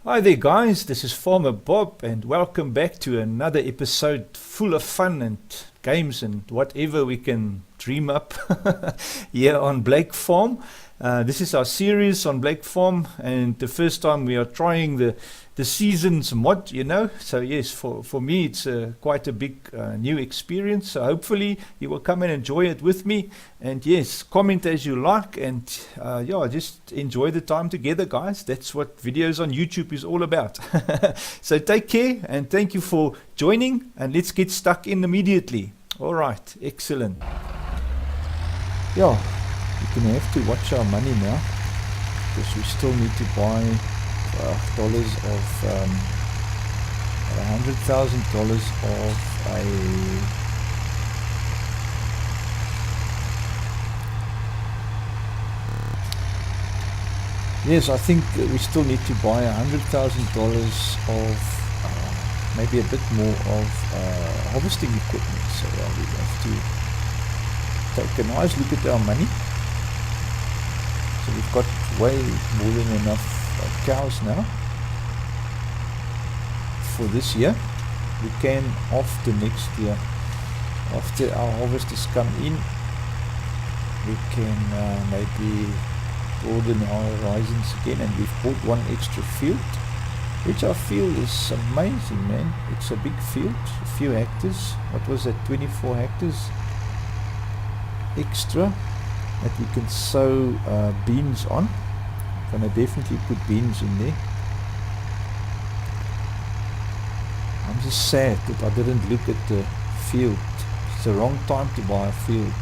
Hi there guys, this is Farmer Bob and welcome back to another episode full of fun and games and whatever we can dream up here on Blake Farm. This is our series on Blake Farm, and the first time we are trying the seasons mod, so yes, for me it's quite a big new experience, so hopefully you will come and enjoy it with me, and yes, comment as you like, and yeah, just enjoy the time together guys. That's what videos on YouTube is all about. So take care and thank you for joining, and let's get stuck in immediately. Alright, excellent. Yeah, we're gonna have to watch our money now because we still need to buy dollars of $100,000 of a yes, I think we still need to buy $100,000 of maybe a bit more of harvesting equipment. So yeah, we have to take a nice look at our money. So we've got way more than enough cows now for this year. We can, after next year, after our harvesters come in, we can maybe broaden our horizons again, and we've bought one extra field, which I feel is amazing, man. It's a big field, a few hectares. What was that, 24 hectares extra that we can sow beans on. I'm gonna definitely put beans in there. I'm just sad that I didn't look at the field. It's the wrong time to buy a field.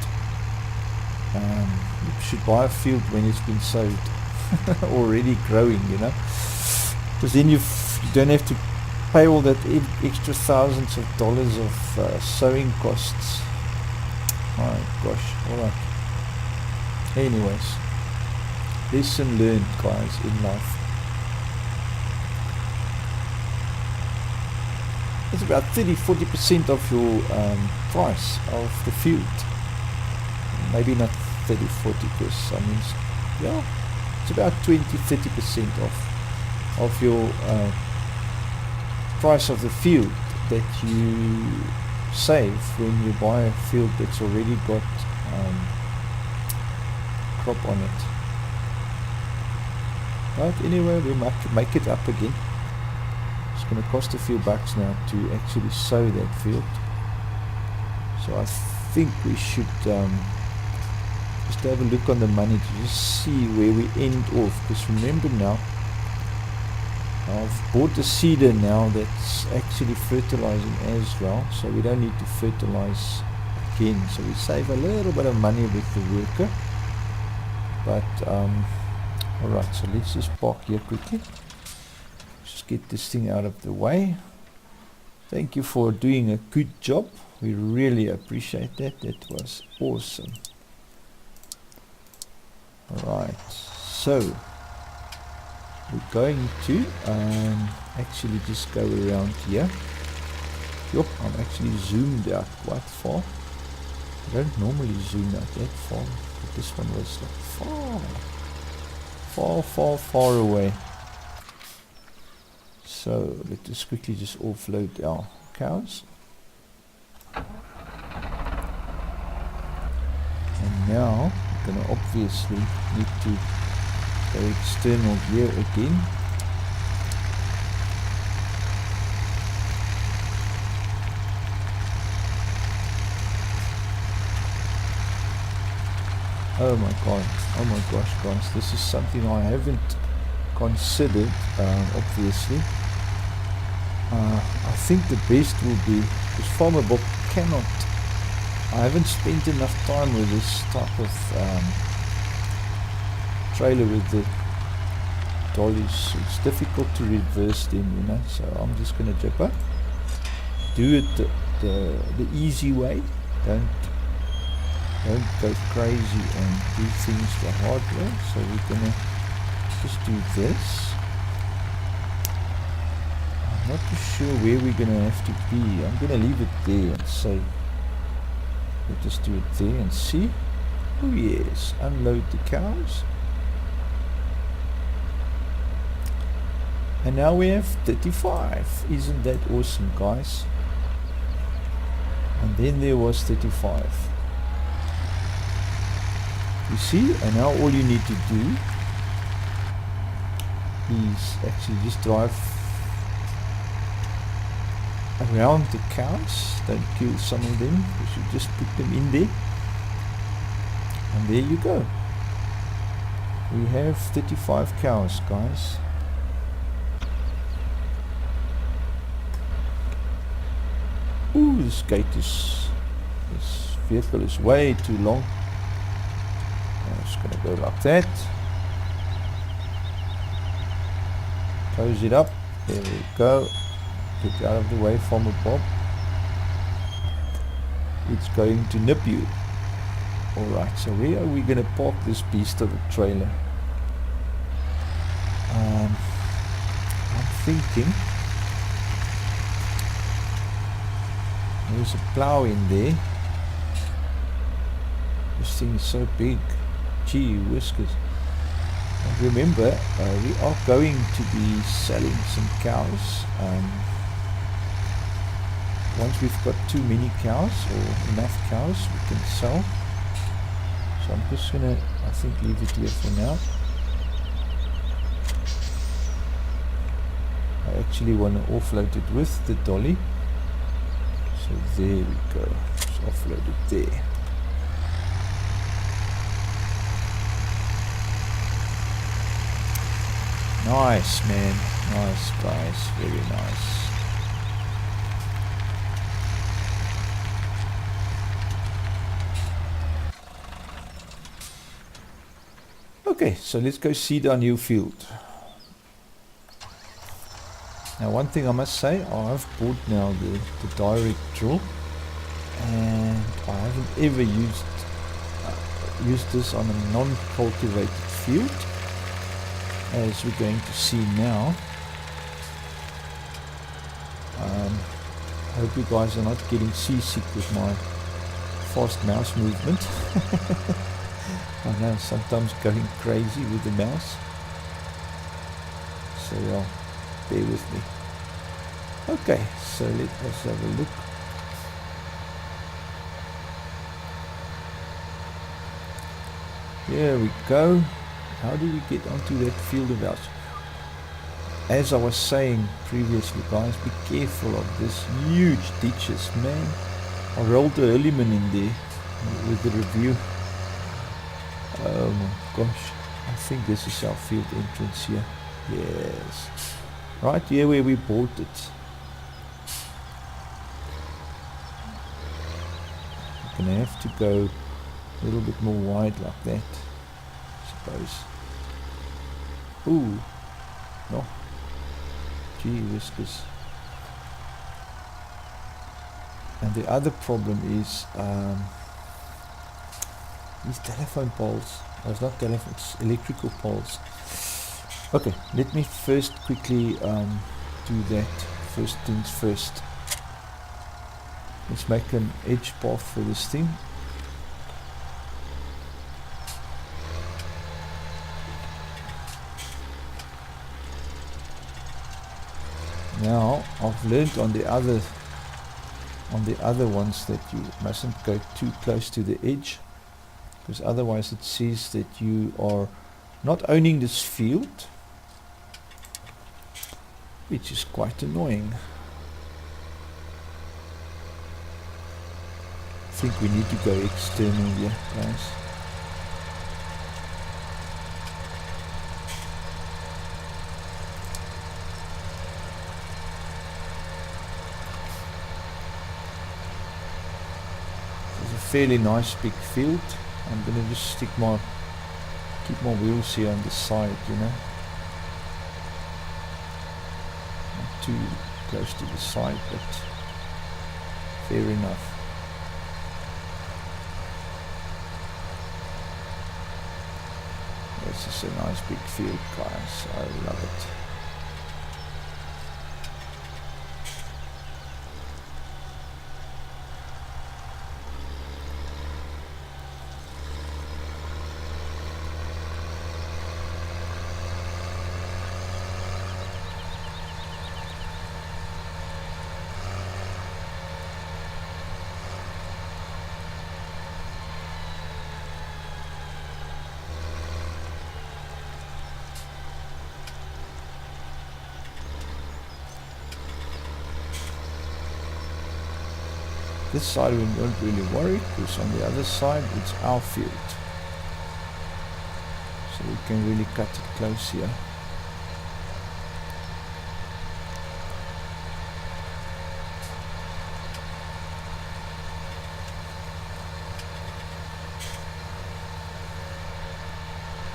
You should buy a field when it's been sowed, already growing, because then you don't have to pay all that extra thousands of dollars of sowing costs. My gosh, alright. Anyways, lesson learned guys in life. It's about 30-40% of your price of the field. Maybe not 30-40, because I mean, yeah, it's about 20-30% of your price of the field that you save when you buy a field that's already got crop on it. But anyway, we might make it up again. It's going to cost a few bucks now to actually sow that field. So I think we should just have a look on the money to just see where we end off. Because remember now, I've bought a seeder now that's actually fertilizing as well, so we don't need to fertilize again. So we save a little bit of money with the worker. But alright, so let's just park here quickly. Just get this thing out of the way. Thank you for doing a good job. We really appreciate that. That was awesome. Alright, so we're going to actually just go around here. Yup, I'm actually zoomed out quite far. I don't normally zoom out that far, but this one was like far away. So let's just quickly just offload our cows. And now we're gonna obviously need to go external gear again. Oh my god, oh my gosh guys, this is something I haven't considered, obviously. I think the best will be, because Farmer Bob cannot, I haven't spent enough time with this type of trailer with the dollies. It's difficult to reverse them, so I'm just going to jump up, do it the easy way. Don't go crazy and do things the hard way. So we're gonna just do this. I'm not too sure where we're gonna have to be. I'm gonna leave it there and say, let's just do it there and see. Oh yes, unload the cows. And now we have 35. Isn't that awesome, guys? And then there was 35. You see? And now all you need to do is actually just drive around the cows. Don't kill some of them, you should just put them in there. And there you go. We have 35 cows, guys. Ooh, this vehicle is way too long. I'm just gonna go like that. Close it up. There we go. Get out of the way, Farmer Bob. It's going to nip you. Alright, so where are we gonna park this beast of a trailer? I'm thinking there's a plow in there. This thing is so big. Gee whiskers. And remember, we are going to be selling some cows. Once we've got too many cows or enough cows, we can sell. So I'm just gonna, I think, leave it here for now. I actually want to offload it with the dolly. So there we go. Just offload it there. Nice, man. Nice, guys. Very nice. Okay, so let's go seed our new field. Now, one thing I must say, I've bought now the direct drill, and I haven't ever used this on a non-cultivated field, as we're going to see now. I hope you guys are not getting seasick with my fast mouse movement. I know, sometimes going crazy with the mouse. So yeah, bear with me. Okay, so let us have a look. Here we go. How do we get onto that field of ours? As I was saying previously, guys, be careful of this huge ditches, man. I rolled the element in there with the review. Oh my gosh, I think this is our field entrance here. Yes, right here where we bought it. I'm gonna have to go a little bit more wide like that, I suppose. Ooh, no. Gee whiskers. And the other problem is these telephone poles. Oh, it's not telephone, it's electrical poles. Okay, let me first quickly do that. First things first. Let's make an edge path for this thing. Now I've learned on the other ones that you mustn't go too close to the edge, because otherwise it says that you are not owning this field, which is quite annoying. I think we need to go external here, guys. Fairly nice big field. I'm gonna just keep my wheels here on the side, you know, not too close to the side, but fair enough. This is a nice big field, guys. I love it. This side we don't really worry, because on the other side it's our field. So we can really cut it close here.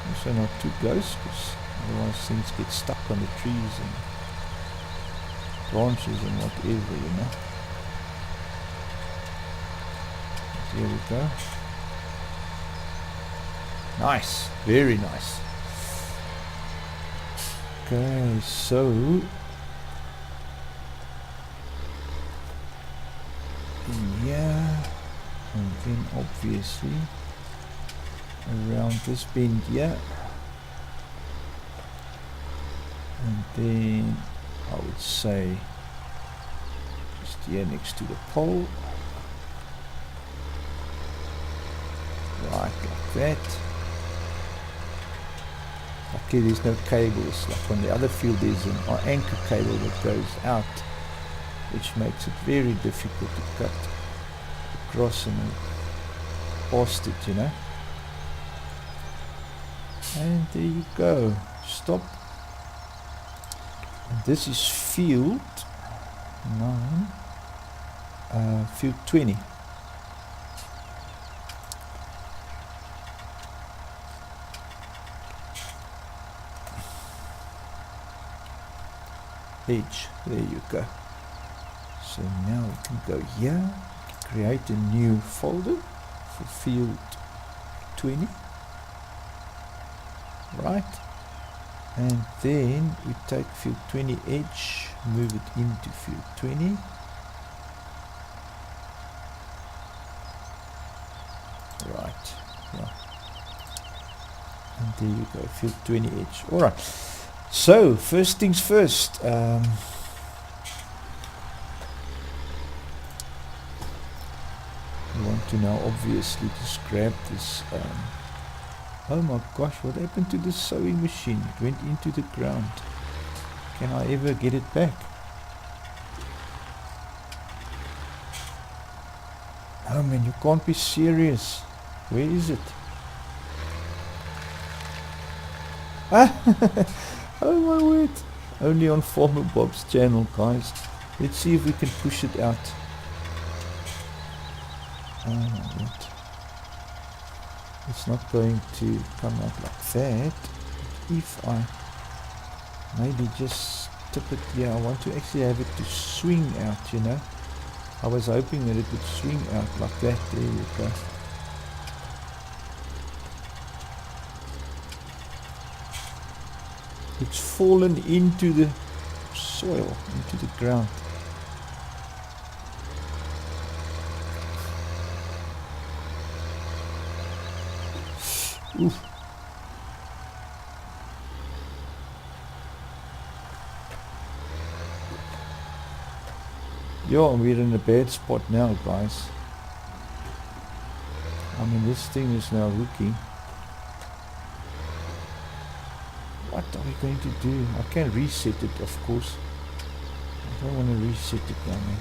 Also not too close, because otherwise things get stuck on the trees and branches and whatever, you know. Here we go. Nice, very nice. Okay, so yeah, and then obviously around this bend here, and then I would say just here next to the pole, right like that. Okay, there's no cables like on the other field. There's an anchor cable that goes out, which makes it very difficult to cut across and past it, you know. And there you go. Stop. And this is field 9, field 20. Edge. There you go. So now we can go here, create a new folder for field 20. Right, and then we take field 20 edge, move it into field 20. Right, yeah. And there you go, field 20 edge. Alright, so first things first. We want to now obviously just grab this. Oh my gosh, what happened to the sewing machine? It went into the ground. Can I ever get it back? Oh man, you can't be serious. Where is it? Ah! Oh my word. Only on Farmer Bob's channel, guys. Let's see if we can push it out. Oh my word. It's not going to come out like that. If I maybe just tip it here, I want to actually have it to swing out, you know. I was hoping that it would swing out like that. There you go. It's fallen into the soil, into the ground. Oof. Yeah, we're in a bad spot now, guys. I mean, this thing is now hooking. What are we going to do? I can reset it, of course. I don't want to reset it now, man.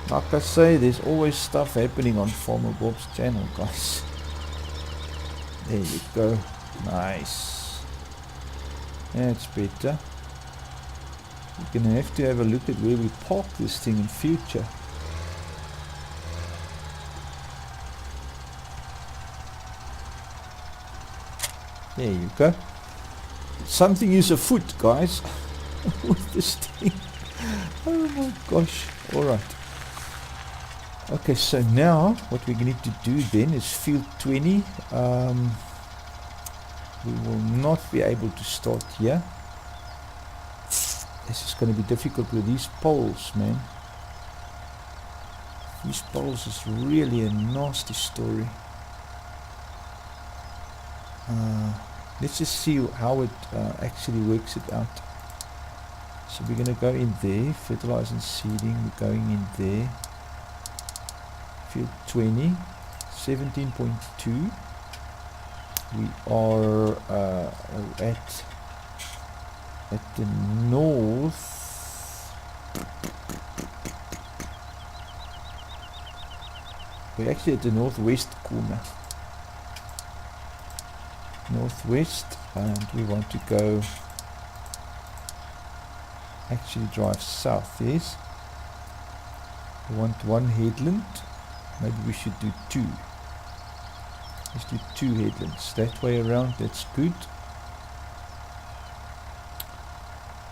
Like I say, there's always stuff happening on Farmer Bob's channel, guys. There you go. Nice. That's better. We're gonna have to have a look at where we park this thing in future. There you go. Something is afoot, guys, with this thing. Oh my gosh. Alright. Okay, so now what we need to do then is field 20. We will not be able to start here. This is going to be difficult with these poles, man. These poles is really a nasty story. Let's just see how it actually works it out. So we're going to go in there, fertilize and seeding, we're going in there. Field 20, 17.2. We are at at the north. We're actually at the northwest corner. Northwest, and we want to go, actually drive south, yes. We want one headland. Maybe we should do two. Let's do two headlands. That way around, that's good.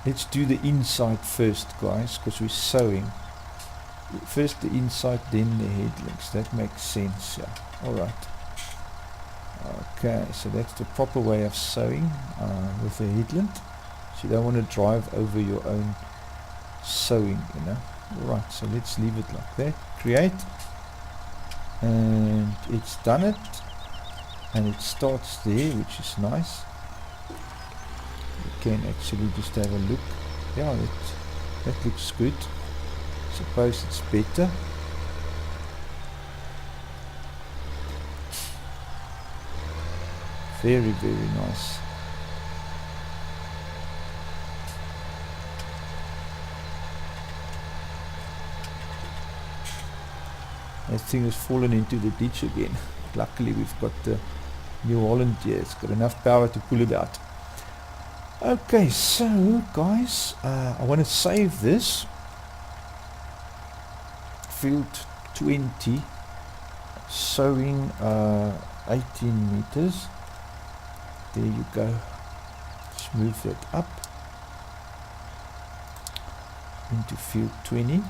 Let's do the inside first, guys, because we're sowing. First the inside, then the headlands. That makes sense, yeah. Alright. Okay, so that's the proper way of sowing with a headland. So you don't want to drive over your own sowing, you know. Alright, so let's leave it like that. Create. And it's done it. And it starts there, which is nice. You can actually just have a look. Yeah, that looks good. Suppose it's better. Very, very nice. That thing has fallen into the ditch again. Luckily we've got the New Holland here. It's got enough power to pull it out. Okay, so guys, I want to save this. Field 20, sowing 18 meters. There you go. Let's move that up into field 20.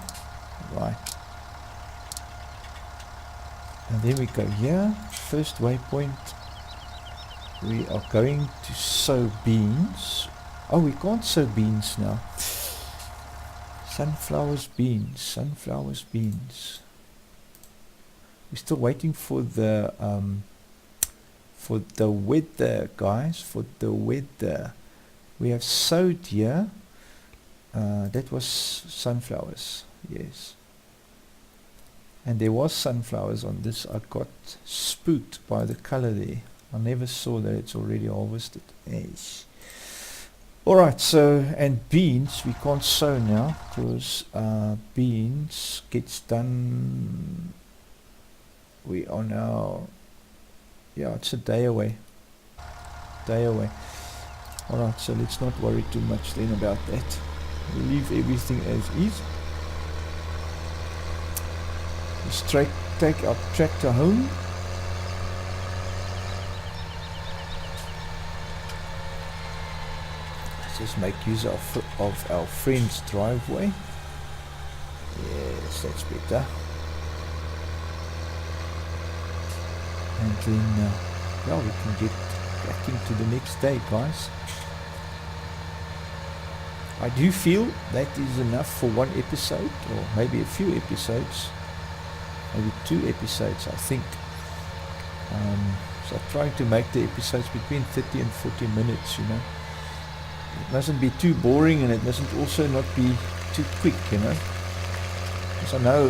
Right. And then we go here. First waypoint. We are going to sow beans. Oh, we can't sow beans now. Sunflowers, beans, beans. We're still waiting for the weather, guys. For the weather, we have sowed here. That was sunflowers, yes. And there was sunflowers on this. I got spooked by the color there. I never saw that it's already harvested. Yes. Alright, so, and beans, we can't sow now because beans gets done, we are now, yeah, it's a day away. Alright, so let's not worry too much then about that. We'll leave everything as is. Let's take our tractor home. Just make use of our friend's driveway. Yes, that's better. And then, well, we can get back into the next day, guys. I do feel that is enough for one episode, or maybe a few episodes, maybe 2 episodes, I think. So I'm trying to make the episodes between 30 and 40 minutes, you know. It mustn't be too boring, and it mustn't also not be too quick, you know. Because I know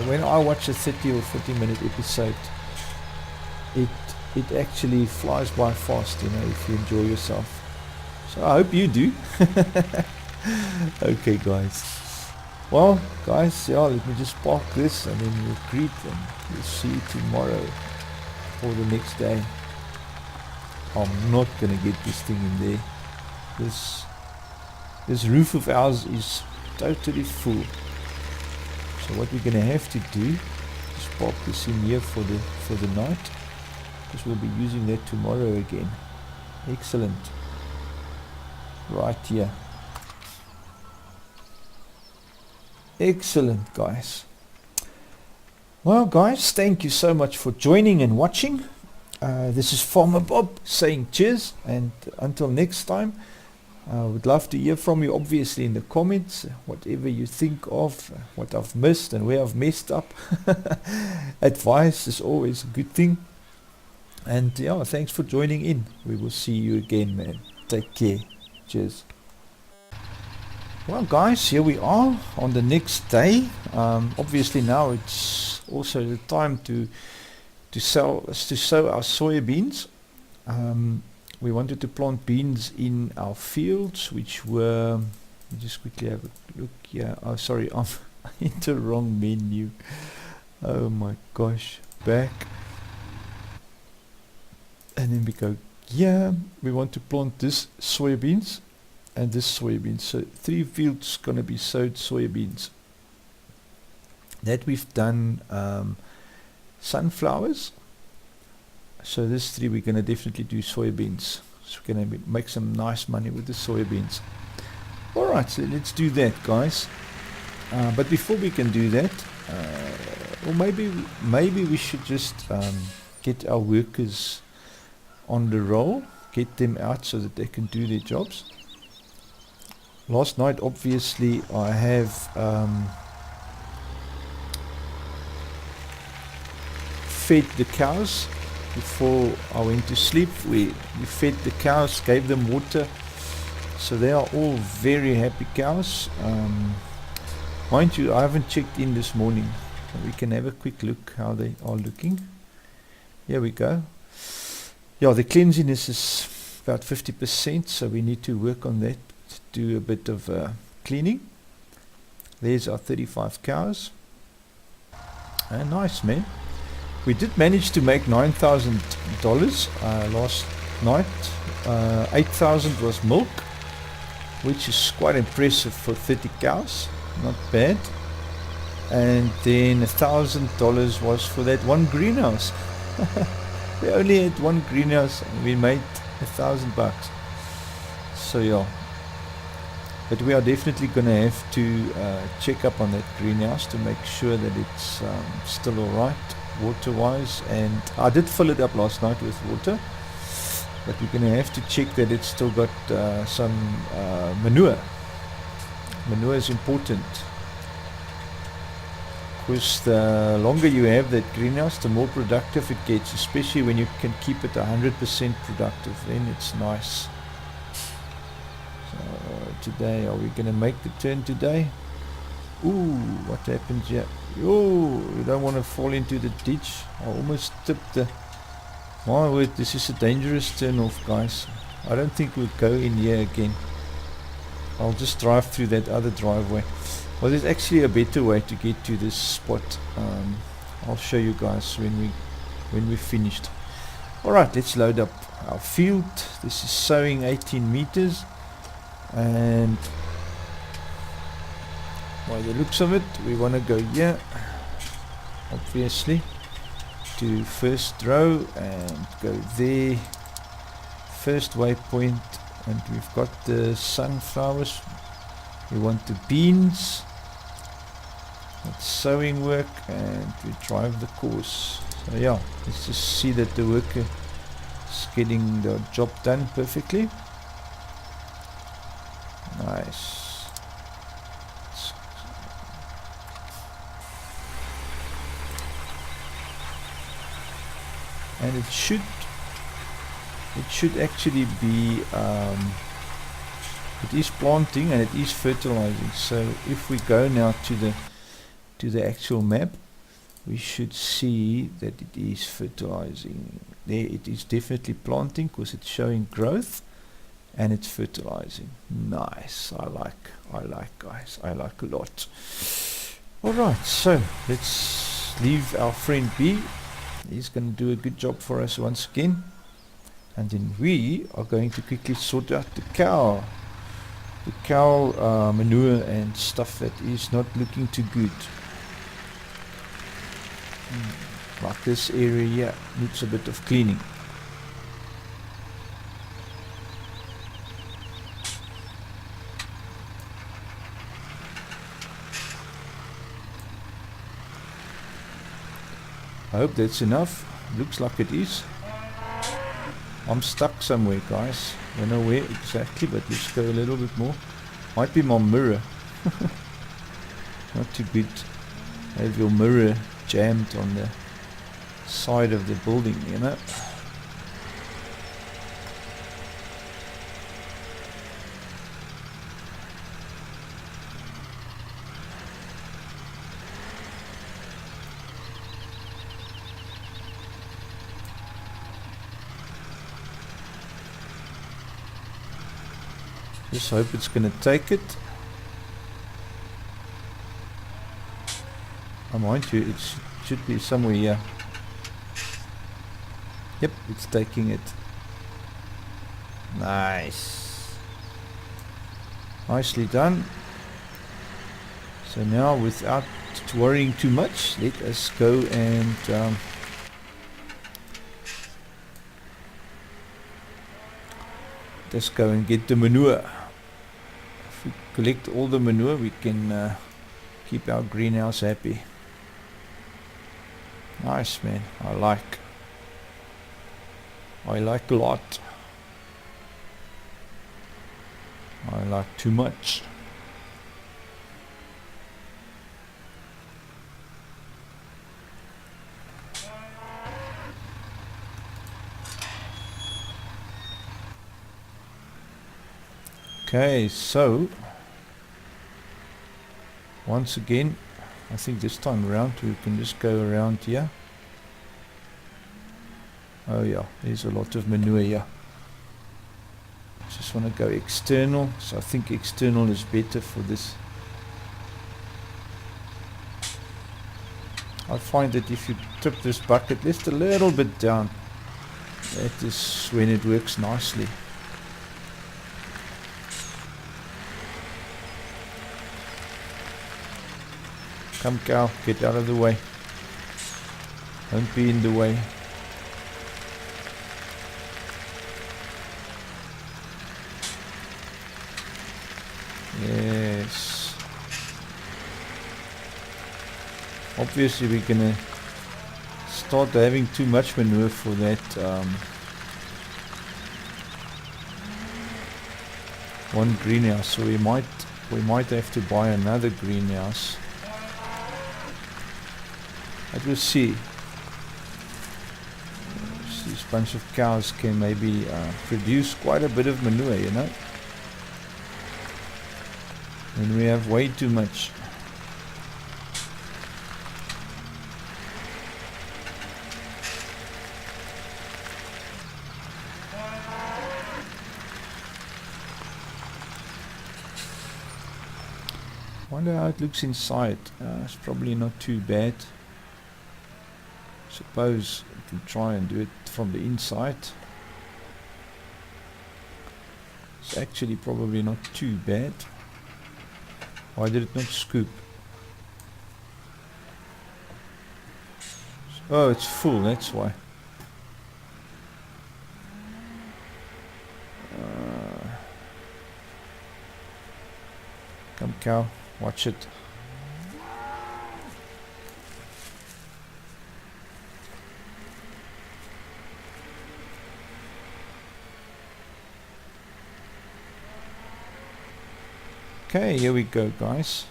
when I watch a 30 or 40 minute episode, it actually flies by fast, you know, if you enjoy yourself. So I hope you do. Okay, guys. Well, guys, yeah, let me just park this and then we'll greet, and we'll see you tomorrow or the next day. I'm not gonna get this thing in there. This roof of ours is totally full. So what we're gonna have to do is park this in here for the night, because we'll be using that tomorrow again. Excellent. Right here. Excellent, guys. Well, guys, thank you so much for joining and watching. This is Farmer Bob saying cheers, and until next time, I would love to hear from you, obviously, in the comments, whatever you think of, what I've missed and where I've messed up. Advice is always a good thing. And yeah, thanks for joining in. We will see you again, man. Take care. Cheers. Well, guys, here we are on the next day. Obviously now it's also the time to sow our soybeans. we wanted to plant beans in our fields, which were, let me just quickly have a look here. Oh, sorry, I'm in the wrong menu. Oh my gosh, back. And then we go, yeah, we want to plant this soybeans and this soybeans. So 3 fields gonna be sowed soybeans. That we've done sunflowers. So this 3 we're gonna definitely do soybeans. So we're gonna make some nice money with the soybeans. Alright, so let's do that, guys. But before we can do that, or maybe we should just get our workers on the roll, get them out so that they can do their jobs. Last night, obviously, I have fed the cows before I went to sleep. We fed the cows, gave them water, so they are all very happy cows. Mind you, I haven't checked in this morning. We can have a quick look how they are looking. Here we go. Yeah, the cleanliness is about 50%, so we need to work on that, to do a bit of cleaning. There's our 35 cows. Nice, man. We did manage to make $9,000 last night. 8,000 was milk, which is quite impressive for 30 cows. Not bad. And then $1,000 was for that one greenhouse. We only had one greenhouse and we made $1,000. So yeah, but we are definitely gonna have to check up on that greenhouse to make sure that it's still alright water wise. And I did fill it up last night with water, but we're gonna have to check that it's still got some manure. Manure is important, because the longer you have that greenhouse, the more productive it gets, especially when you can keep it 100% productive. Then it's nice. So today, are we gonna make the turn today? Ooh, what happens here? Oh, you don't want to fall into the ditch. I almost tipped the... My word, this is a dangerous turn off, guys. I don't think we'll go in here again. I'll just drive through that other driveway. Well, there's actually a better way to get to this spot. I'll show you guys when we finished. Alright, let's load up our field. This is sowing 18 meters, and by the looks of it, we want to go here, obviously, to first row and go there, first waypoint. And we've got the sunflowers. We want the beans. That's sowing work, and we drive the course. So yeah, let's just see that the worker is getting the job done perfectly. Nice. And it should actually be it is planting and it is fertilizing. So if we go now to the actual map, we should see that it is fertilizing. There it is definitely planting, because it's showing growth and it's fertilizing. Nice. I like guys, I like a lot. Alright, so let's leave our friend B. He's going to do a good job for us once again. And then we are going to quickly sort out the cow manure and stuff that is not looking too good. Like this area here needs a bit of cleaning. I hope that's enough. Looks like it is. I'm stuck somewhere, guys. I don't know where exactly, but let's go a little bit more. Might be my mirror. Not too good. Have your mirror jammed on the side of the building, you know. Just hope it's gonna take it. Mind you, it should be somewhere here. Yep, it's taking it. Nice. Nicely done. So now, without worrying too much, let us go and let's go and get the manure. If we collect all the manure, we can keep our greenhouse happy. Nice, man. I like a lot. I like too much. Okay, so once again, I think this time around we can just go around here. Oh yeah, there's a lot of manure here. Just want to go external, so I think external is better for this. I find that if you tip this bucket just a little bit down, that is when it works nicely. Come cow, get out of the way. Don't be in the way. Yes. Obviously we're gonna start having too much manure for that one greenhouse, so we might have to buy another greenhouse. But we'll see. This bunch of cows can maybe produce quite a bit of manure, you know. And we have way too much. Wonder how it looks inside. It's probably not too bad. Suppose we can try and do it from the inside. It's actually probably not too bad. Why did it not scoop? Oh, it's full, that's why. Come cow, watch it. Okay, here we go, guys.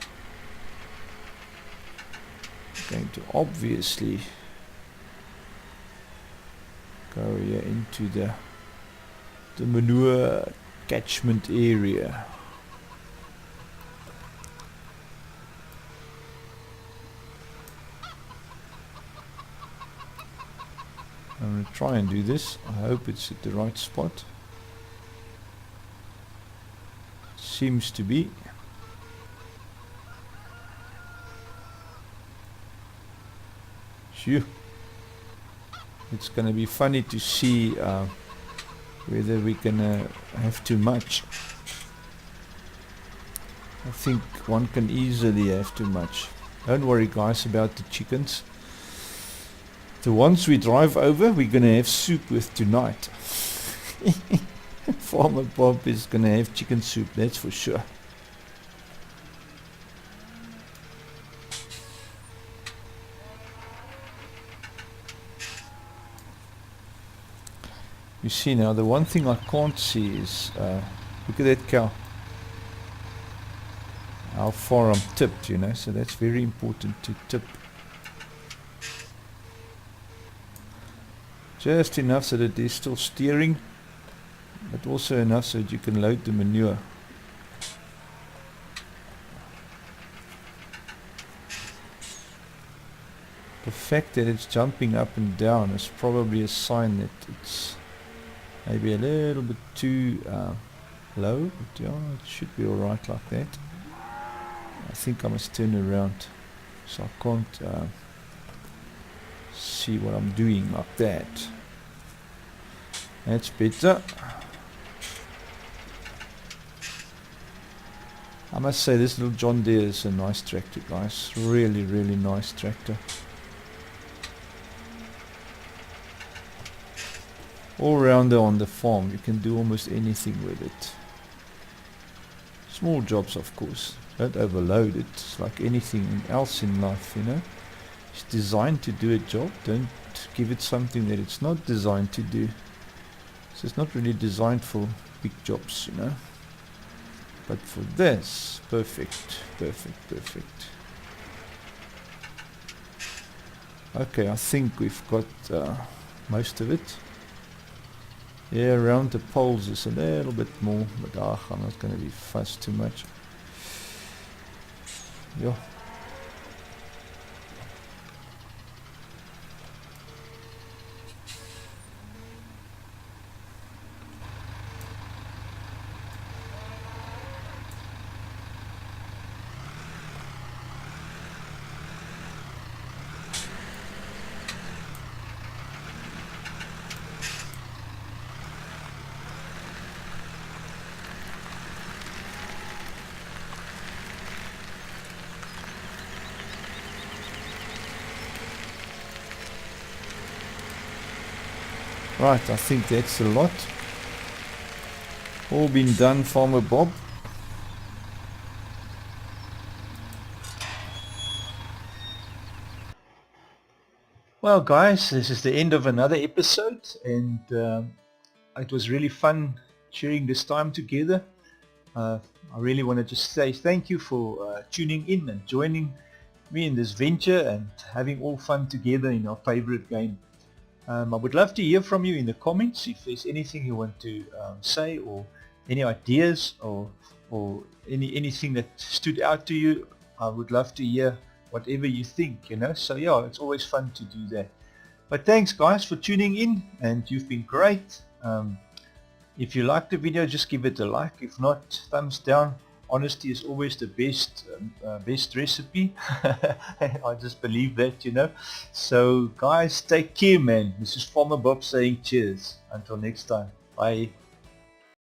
I'm going to obviously go here into the manure catchment area. I'm going to try and do this. I hope it's at the right spot. Seems to be. Phew. It's gonna be funny to see whether we can have too much. I think one can easily have too much. Don't worry, guys, about the chickens. The ones we drive over, we're gonna have soup with tonight. Farmer Bob is gonna have chicken soup, that's for sure. You see now, the one thing I can't see is, look at that cow. How far I'm tipped, you know, so that's very important to tip. Just enough so that there's still steering, but also enough so that you can load the manure. The fact that it's jumping up and down is probably a sign that it's maybe a little bit too low, but yeah, it should be alright like that. I think I must turn around so I can't see what I'm doing like that. That's better. I must say this little John Deere is a nice tractor, guys. Really, really nice tractor. All rounder on the farm. You can do almost anything with it. Small jobs, of course. Don't overload it. It's like anything else in life, you know. It's designed to do a job. Don't give it something that it's not designed to do. So it's not really designed for big jobs, you know. But for this, perfect, perfect, perfect. Okay, I think we've got most of it. Yeah, around the poles is a little bit more, but I'm not going to be fussed too much. Yeah. Right, I think that's a lot. All been done, Farmer Bob. Well guys, this is the end of another episode, and it was really fun sharing this time together. I really want to just say thank you for tuning in and joining me in this venture and having all fun together in our favorite game. I would love to hear from you in the comments if there's anything you want to say, or any ideas, or anything that stood out to you. I would love to hear whatever you think, you know. So yeah, it's always fun to do that. But thanks guys for tuning in, and you've been great. If you liked the video, just give it a like. If not, thumbs down. Honesty is always the best recipe. I just believe that, you know. So guys, take care, man. This is Farmer Bob saying cheers. Until next time. Bye.